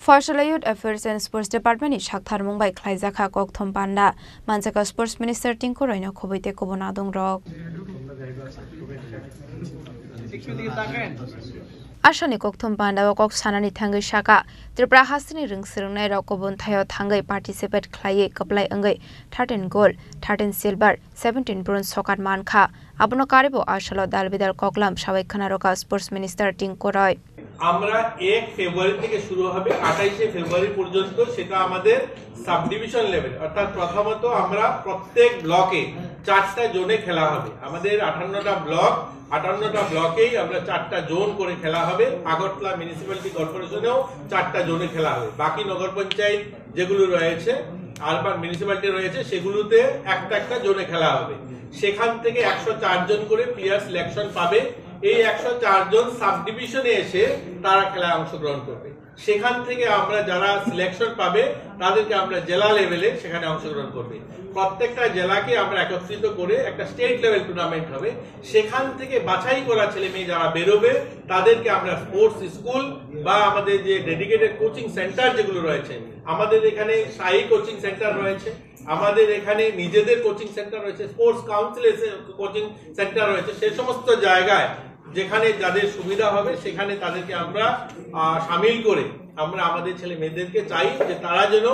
Farsala Youth Affairs and Sports Department is Shakhtar Mumbai Klaizaka Kokthom Panda Manchaka Sports Minister Tinku Roino Kobite Kobonadung Rock Ashani Kokthom Panda Kok Sanani Tangai Shaka Tripura Hasini Ring Sirunai Rokobun Thayo Tangai participate Klaye Kaplai Angai 13 gold 13 silver 17 bronze Sokat Manka Abuno Karibo Ashalo Dalbidal Koklam Shawai Kanaroka Sports Minister Tinku Roy আমরা 1 ফেব্রুয়ারি থেকে শুরু হবে 28 ফেব্রুয়ারি পর্যন্ত সেটা আমাদের sub division level অর্থাৎ প্রথমত আমরা প্রত্যেক ব্লকে 4টা জোনে খেলা হবে আমাদের 58টা ব্লক 58টা ব্লকেই আমরা 4টা জোন করে খেলা হবে আগরতলা মিউনিসিপ্যালিটি কর্পোরেশনেও 4টা জোনে খেলা হবে বাকি নগর পঞ্চায়েত যেগুলো রয়েছে আরবান মিউনিসিপ্যালিটি রয়েছে সেগুলোতে একটা জোনে খেলা হবে সেখান থেকে 104 জন করে প্লেয়ার সিলেকশন পাবে এই 104 জন সাব ডিভিশনে এসে তারা খেলায় অংশগ্রহণ করবে সেখান থেকে আমরা যারা সিলেকশন পাবে তাদেরকে আমরা জেলা লেভেলে সেখানে অংশগ্রহণ করবে প্রত্যেকটা জেলাকে আমরা একত্রিত করে একটা স্টেট লেভেল টুর্নামেন্ট হবে সেখান থেকে বাছাই করা ছেলে মেয়ে যারা বেরোবে তাদেরকে আমরা স্পোর্টস স্কুল বা আমাদের যে ডেডিকেটেড কোচিং সেন্টার যেগুলো রয়েছে আমাদের এখানে শাহী কোচিং সেন্টার রয়েছে আমাদের এখানে নিজেদের কোচিং সেন্টার রয়েছে স্পোর্টস কাউন্সিলের কোচিং সেন্টার রয়েছে সেই সমস্ত জায়গায় যেখানে যাদের সুবিধা হবে সেখানে তাদেরকে আমরা শামিল করে আমরা আমাদের ছেলে মেয়েদেরকে চাই যে তারা যেন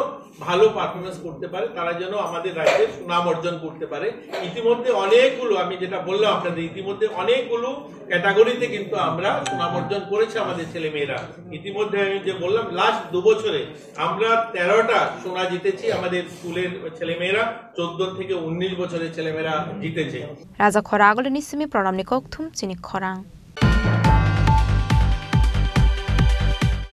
ভালো পারফরম্যান্স করতে পারে তারা যেন আমাদের রাজ্যে সুনাম অর্জন করতে পারে ইতিমধ্যে অনেকগুলো আমি যেটা বললাম আপনাদের ইতিমধ্যে অনেকগুলো ক্যাটাগরিতে কিন্তু আমরা সুনাম অর্জন করেছি আমাদের ছেলে মেয়েরা ইতিমধ্যে আমি যে বললাম লাস্ট 2 বছরে আমরা 13টা সোনা জিতেছি আমাদের স্কুলের ছেলে মেয়েরা 14 থেকে 19 বছরের ছেলে মেয়েরা জিতেছে রাজা খরা আগলে নিসমি প্রণাম নিকোকথুম চিনি খরাং